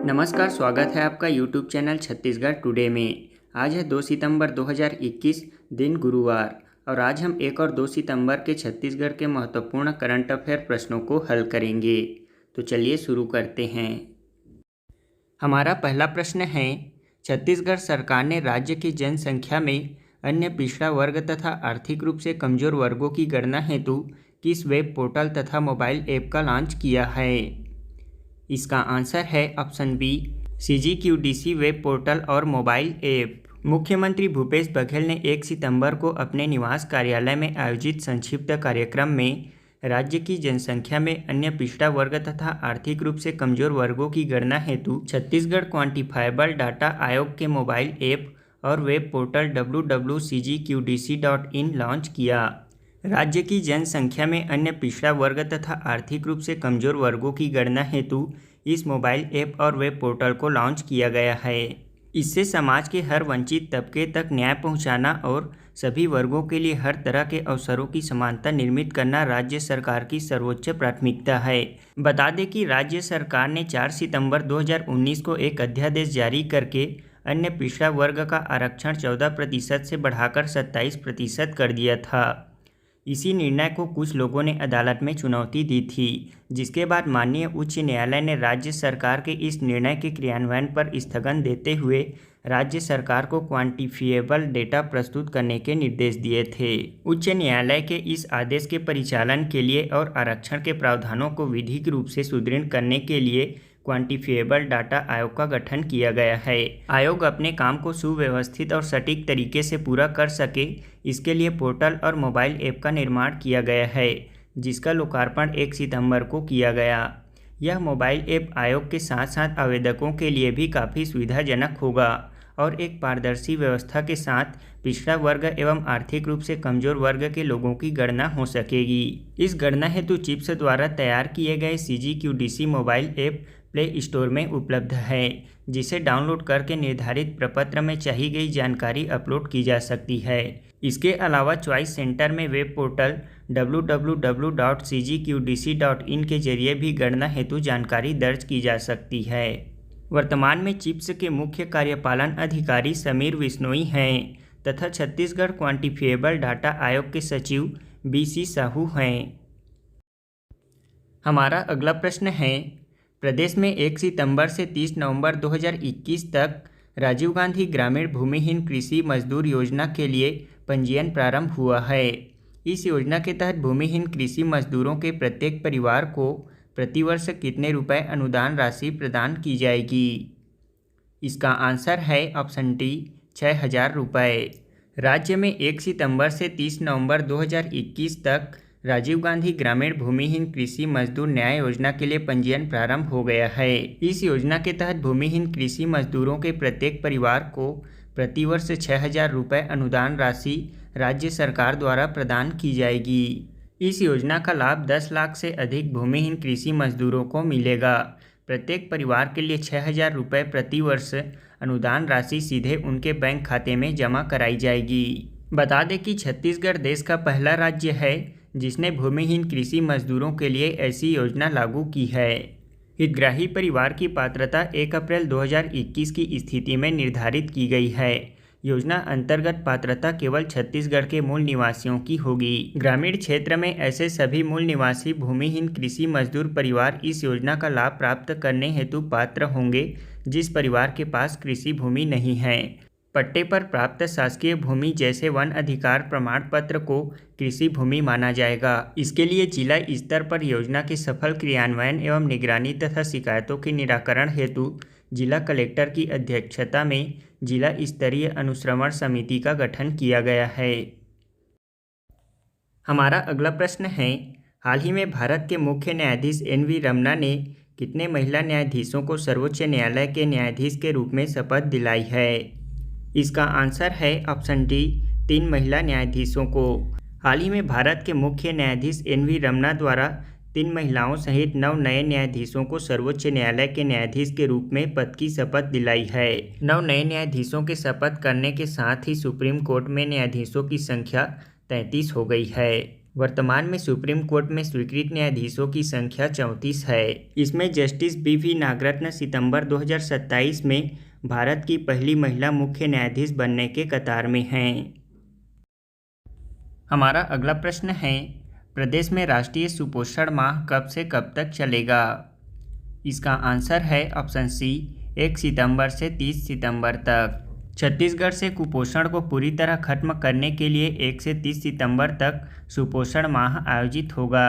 नमस्कार, स्वागत है आपका YouTube चैनल छत्तीसगढ़ टुडे में। आज है 2 सितंबर 2021, दिन गुरुवार, और आज हम 1 और 2 सितंबर के छत्तीसगढ़ के महत्वपूर्ण करंट अफेयर प्रश्नों को हल करेंगे। तो चलिए शुरू करते हैं। हमारा पहला प्रश्न है, छत्तीसगढ़ सरकार ने राज्य की जनसंख्या में अन्य पिछड़ा वर्ग तथा आर्थिक रूप से कमजोर वर्गों की गणना हेतु किस वेब पोर्टल तथा मोबाइल ऐप का लॉन्च किया है? इसका आंसर है option B, CGQDC web portal और मोबाइल ऐप। मुख्यमंत्री भूपेश बघेल ने 1 सितंबर को अपने निवास कार्यालय में आयोजित संक्षिप्त कार्यक्रम में राज्य की जनसंख्या में अन्य पिछड़ा वर्ग तथा आर्थिक रूप से कमजोर वर्गों की गणना हेतु छत्तीसगढ़ क्वांटिफाइबल डाटा आयोग के मोबाइल ऐप और वेब पोर्टल www.cgqdc.in लॉन्च किया। राज्य की जनसंख्या में अन्य पिछड़ा वर्ग तथा आर्थिक रूप से कमजोर वर्गों की गणना हेतु इस मोबाइल ऐप और वेब पोर्टल को लॉन्च किया गया है। इससे समाज के हर वंचित तबके तक न्याय पहुंचाना और सभी वर्गों के लिए हर तरह के अवसरों की समानता निर्मित करना राज्य सरकार की सर्वोच्च प्राथमिकता है। बता दें कि राज्य सरकार ने 4 सितंबर 2019 को एक अध्यादेश जारी करके अन्य पिछड़ा वर्ग का आरक्षण 14% से बढ़ाकर 27% कर दिया था। इसी निर्णय को कुछ लोगों ने अदालत में चुनौती दी थी, जिसके बाद माननीय उच्च न्यायालय ने राज्य सरकार के इस निर्णय के क्रियान्वयन पर स्थगन देते हुए राज्य सरकार को क्वांटिफिएबल डेटा प्रस्तुत करने के निर्देश दिए थे। उच्च न्यायालय के इस आदेश के परिचालन के लिए और आरक्षण के प्रावधानों को विधिक रूप से सुदृढ़ करने के लिए क्वांटिफिएबल डाटा आयोग का गठन किया गया है। आयोग अपने काम को सुव्यवस्थित और सटीक तरीके से पूरा कर सके, इसके लिए पोर्टल और मोबाइल ऐप का निर्माण किया गया है, जिसका लोकार्पण 1 सितंबर को किया गया। यह मोबाइल ऐप आयोग के साथ साथ आवेदकों के लिए भी काफ़ी सुविधाजनक होगा और एक पारदर्शी व्यवस्था के साथ पिछड़ा वर्ग एवं आर्थिक रूप से कमजोर वर्ग के लोगों की गणना हो सकेगी। इस गणना हेतु चिप्स द्वारा तैयार किए गए CGQDC mobile app play store में उपलब्ध है, जिसे डाउनलोड करके निर्धारित प्रपत्र में चाहिए गई जानकारी अपलोड की जा सकती है। इसके अलावा चॉइस सेंटर में वेब पोर्टल www.cgqdc.in के जरिए भी गणना हेतु जानकारी दर्ज की जा सकती है। वर्तमान में चिप्स के मुख्य कार्यपालन अधिकारी समीर विश्नोई हैं तथा छत्तीसगढ़ क्वांटिफिएबल डाटा आयोग के सचिव BC साहू हैं। हमारा अगला प्रश्न है, प्रदेश में 1 सितंबर से 30 नवंबर 2021 तक राजीव गांधी ग्रामीण भूमिहीन कृषि मजदूर योजना के लिए पंजीयन प्रारंभ हुआ है। इस योजना के तहत भूमिहीन कृषि मजदूरों के प्रत्येक परिवार को प्रतिवर्ष कितने रुपए अनुदान राशि प्रदान की जाएगी? इसका आंसर है ऑप्शन डी, 6,000 रुपये। राज्य में 1 सितंबर से 30 नवंबर 2021 तक राजीव गांधी ग्रामीण भूमिहीन कृषि मजदूर न्याय योजना के लिए पंजीयन प्रारंभ हो गया है। इस योजना के तहत भूमिहीन कृषि मजदूरों के प्रत्येक परिवार को प्रतिवर्ष 6,000 रुपये अनुदान राशि राज्य सरकार द्वारा प्रदान की जाएगी। इस योजना का लाभ 10 लाख से अधिक भूमिहीन कृषि मजदूरों को मिलेगा। प्रत्येक परिवार के लिए 6,000 रुपये प्रतिवर्ष अनुदान राशि सीधे उनके बैंक खाते में जमा कराई जाएगी। बता दें कि छत्तीसगढ़ देश का पहला राज्य है जिसने भूमिहीन कृषि मजदूरों के लिए ऐसी योजना लागू की है। हितग्राही परिवार की पात्रता 1 अप्रैल 2021 की स्थिति में निर्धारित की गई है। योजना अंतर्गत पात्रता केवल छत्तीसगढ़ के मूल निवासियों की होगी। ग्रामीण क्षेत्र में ऐसे सभी मूल निवासी भूमिहीन कृषि मजदूर परिवार इस योजना का लाभ प्राप्त करने हेतु पात्र होंगे जिस परिवार के पास कृषि भूमि नहीं है। पट्टे पर प्राप्त शासकीय भूमि जैसे वन अधिकार प्रमाण पत्र को कृषि भूमि माना जाएगा। इसके लिए जिला स्तर पर योजना के सफल क्रियान्वयन एवं निगरानी तथा शिकायतों के निराकरण हेतु जिला कलेक्टर की अध्यक्षता में जिला स्तरीय अनुश्रवण समिति का गठन किया गया है। हमारा अगला प्रश्न है, हाल ही में भारत के मुख्य न्यायाधीश NV रमन्ना ने कितने महिला न्यायाधीशों को सर्वोच्च न्यायालय के न्यायाधीश के रूप में शपथ दिलाई है? इसका आंसर है ऑप्शन डी, 3 महिला न्यायाधीशों को। हाल ही में भारत के मुख्य न्यायाधीश NV रमन्ना द्वारा 3 महिलाओं सहित 9 नए न्यायाधीशों को सर्वोच्च न्यायालय के न्यायाधीश के रूप में पद की शपथ दिलाई है। 9 नए न्यायाधीशों के शपथ करने के साथ ही सुप्रीम कोर्ट में न्यायाधीशों की संख्या 33 हो गई है। वर्तमान में सुप्रीम कोर्ट में स्वीकृत न्यायाधीशों की संख्या 34 है। इसमें जस्टिस बी नागरत्न सितंबर 2027 में भारत की पहली महिला मुख्य न्यायाधीश बनने के कतार में हैं। हमारा अगला प्रश्न है, प्रदेश में राष्ट्रीय सुपोषण माह कब से कब तक चलेगा? इसका आंसर है ऑप्शन सी 1 सितंबर से 30 सितंबर तक। छत्तीसगढ़ से कुपोषण को पूरी तरह खत्म करने के लिए 1 से 30 सितंबर तक सुपोषण माह आयोजित होगा।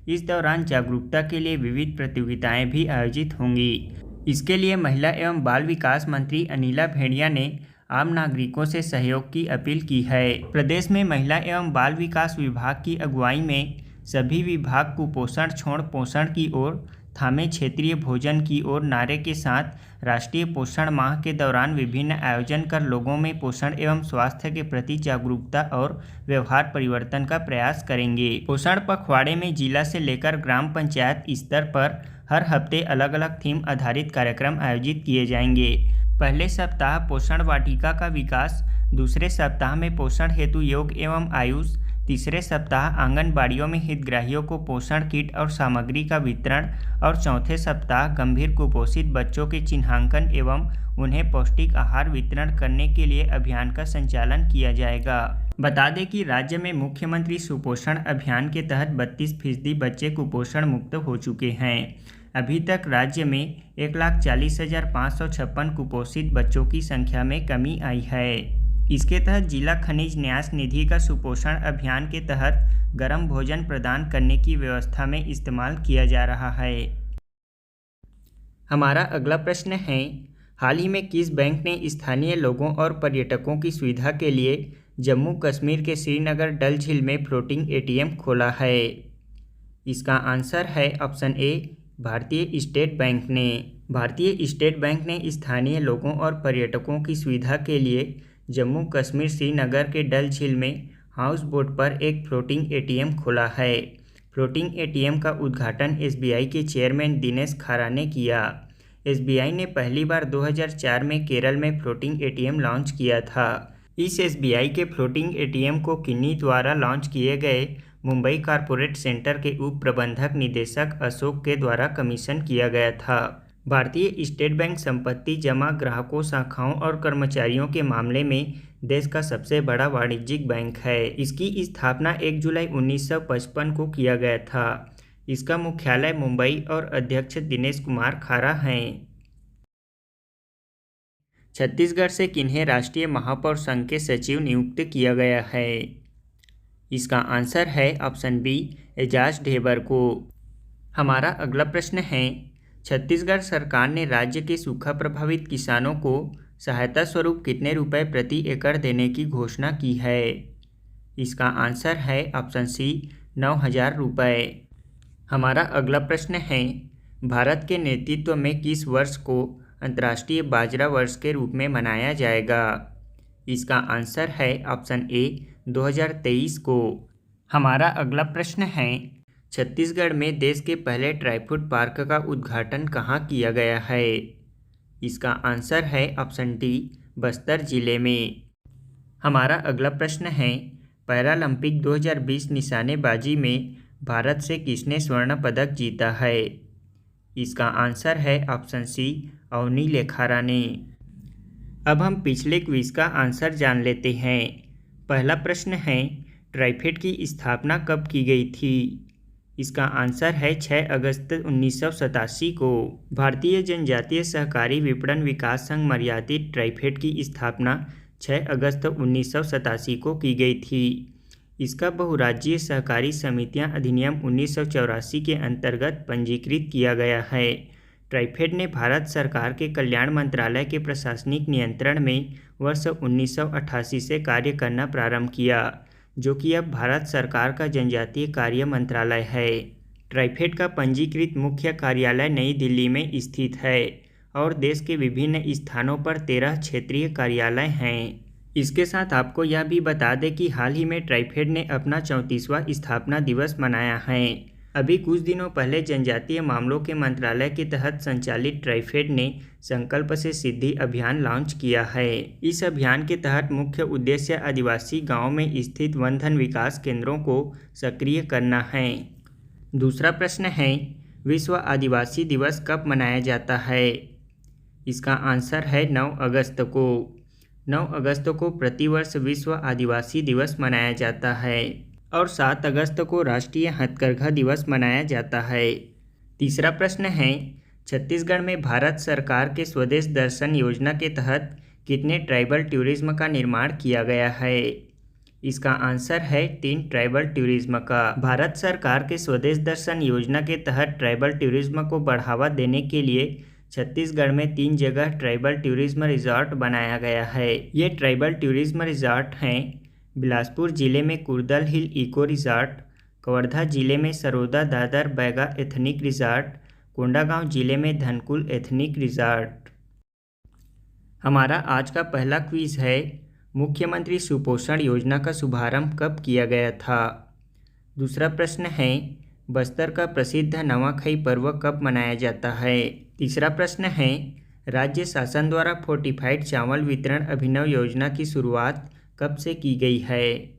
इस दौरान जागरूकता के लिए विविध प्रतियोगिताएं भी आयोजित होंगी। इसके लिए महिला एवं बाल विकास मंत्री अनिला भेड़िया ने आम नागरिकों से सहयोग की अपील की है। प्रदेश में महिला एवं बाल विकास विभाग की अगुवाई में सभी विभाग कुपोषण छोड़ पोषण की ओर थामे क्षेत्रीय भोजन की ओर नारे के साथ राष्ट्रीय पोषण माह के दौरान विभिन्न आयोजन कर लोगों में पोषण एवं स्वास्थ्य के प्रति जागरूकता और व्यवहार परिवर्तन का प्रयास करेंगे। पोषण पखवाड़े में जिला से लेकर ग्राम पंचायत स्तर पर हर हफ्ते अलग अलग थीम आधारित कार्यक्रम आयोजित किए जाएंगे। पहले सप्ताह पोषण वाटिका का विकास, दूसरे सप्ताह में पोषण हेतु योग एवं आयुष, तीसरे सप्ताह आंगनबाड़ियों में हितग्राहियों को पोषण किट और सामग्री का वितरण और चौथे सप्ताह गंभीर कुपोषित बच्चों के चिन्हांकन एवं उन्हें पौष्टिक आहार वितरण करने के लिए अभियान का संचालन किया जाएगा। बता दें कि राज्य में मुख्यमंत्री सुपोषण अभियान के तहत 32% बच्चे कुपोषण मुक्त हो चुके हैं। अभी तक राज्य में 1,40,556 कुपोषित बच्चों की संख्या में कमी आई है। इसके तहत जिला खनिज न्यास निधि का सुपोषण अभियान के तहत गर्म भोजन प्रदान करने की व्यवस्था में इस्तेमाल किया जा रहा है। हमारा अगला प्रश्न है, हाल ही में किस बैंक ने स्थानीय लोगों और पर्यटकों की सुविधा के लिए जम्मू कश्मीर के श्रीनगर डल झील में फ्लोटिंग एटीएम खोला है? इसका आंसर है ऑप्शन ए भारतीय स्टेट बैंक ने। भारतीय स्टेट बैंक ने स्थानीय लोगों और पर्यटकों की सुविधा के लिए जम्मू कश्मीर श्रीनगर के डल झील में हाउस बोट पर एक फ्लोटिंग एटीएम खोला है। फ्लोटिंग एटीएम का उद्घाटन एसबीआई के चेयरमैन दिनेश खारा ने किया। एसबीआई ने पहली बार 2004 में केरल में फ्लोटिंग एटीएम लॉन्च किया था। इस एसबीआई के फ्लोटिंग एटीएम को किन्नी द्वारा लॉन्च किए गए मुंबई कॉरपोरेट सेंटर के उप प्रबंधक निदेशक अशोक के द्वारा कमीशन किया गया था। भारतीय स्टेट बैंक संपत्ति जमा ग्राहकों, शाखाओं और कर्मचारियों के मामले में देश का सबसे बड़ा वाणिज्यिक बैंक है। इसकी स्थापना 1 जुलाई 1955 को किया गया था। इसका मुख्यालय मुंबई और अध्यक्ष दिनेश कुमार खारा हैं। छत्तीसगढ़ से किन्हें राष्ट्रीय महापौर संघ के सचिव नियुक्त किया गया है? इसका आंसर है ऑप्शन बी एजाज ढेबर को। हमारा अगला प्रश्न है, छत्तीसगढ़ सरकार ने राज्य के सूखा प्रभावित किसानों को सहायता स्वरूप कितने रुपए प्रति एकड़ देने की घोषणा की है? इसका आंसर है ऑप्शन सी 9,000 रुपये। हमारा अगला प्रश्न है, भारत के नेतृत्व में किस वर्ष को अंतर्राष्ट्रीय बाजरा वर्ष के रूप में मनाया जाएगा? इसका आंसर है ऑप्शन ए 2023 को। हमारा अगला प्रश्न है, छत्तीसगढ़ में देश के पहले ड्राईफ्रूट पार्क का उद्घाटन कहाँ किया गया है? इसका आंसर है ऑप्शन डी बस्तर जिले में। हमारा अगला प्रश्न है, पैरालंपिक 2020 निशानेबाजी में भारत से किसने स्वर्ण पदक जीता है? इसका आंसर है ऑप्शन सी अवनी लेखारा ने। अब हम पिछले क्विज का आंसर जान लेते हैं। पहला प्रश्न है, ट्राइफेड की स्थापना कब की गई थी? इसका आंसर है 6 अगस्त 1987 को। भारतीय जनजातीय सहकारी विपणन विकास संघ मर्यादित ट्राइफेड की स्थापना 6 अगस्त 1987 को की गई थी। इसका बहुराज्यीय सहकारी समितियां अधिनियम 1984 के अंतर्गत पंजीकृत किया गया है। ट्राइफेड ने भारत सरकार के कल्याण मंत्रालय के प्रशासनिक नियंत्रण में वर्ष 1988 से कार्य करना प्रारंभ किया, जो कि अब भारत सरकार का जनजातीय कार्य मंत्रालय है। ट्राइफेड का पंजीकृत मुख्य कार्यालय नई दिल्ली में स्थित है और देश के विभिन्न स्थानों पर 13 क्षेत्रीय कार्यालय हैं। इसके साथ आपको यह भी बता दें कि हाल ही में ट्राइफेड ने अपना 34वां स्थापना दिवस मनाया है। अभी कुछ दिनों पहले जनजातीय मामलों के मंत्रालय के तहत संचालित ट्राइफेड ने संकल्प से सिद्धि अभियान लॉन्च किया है। इस अभियान के तहत मुख्य उद्देश्य आदिवासी गांवों में स्थित वन धन विकास केंद्रों को सक्रिय करना है। दूसरा प्रश्न है, विश्व आदिवासी दिवस कब मनाया जाता है? इसका आंसर है 9 अगस्त को। 9 अगस्त को प्रतिवर्ष विश्व आदिवासी दिवस मनाया जाता है और 7 अगस्त को राष्ट्रीय हथकरघा दिवस मनाया जाता है। तीसरा प्रश्न है, छत्तीसगढ़ में भारत सरकार के स्वदेश दर्शन योजना के तहत कितने ट्राइबल टूरिज्म का निर्माण किया गया है? इसका आंसर है 3 ट्राइबल टूरिज्म का। भारत सरकार के स्वदेश दर्शन योजना के तहत ट्राइबल टूरिज्म को बढ़ावा देने के लिए छत्तीसगढ़ में 3 जगह ट्राइबल टूरिज्म रिजॉर्ट बनाया गया है। ये ट्राइबल टूरिज्म रिजॉर्ट हैं बिलासपुर जिले में कुर्दल हिल इको रिजॉर्ट, कवर्धा जिले में सरोदा दादर बैगा एथनिक रिजॉर्ट, कोंडागांव जिले में धनकुल एथनिक रिजॉर्ट। हमारा आज का पहला क्विज है, मुख्यमंत्री सुपोषण योजना का शुभारंभ कब किया गया था? दूसरा प्रश्न है, बस्तर का प्रसिद्ध नवाखाई पर्व कब मनाया जाता है? तीसरा प्रश्न है, राज्य शासन द्वारा फोर्टिफाइड चावल वितरण अभिनव योजना की शुरुआत कब से की गई है?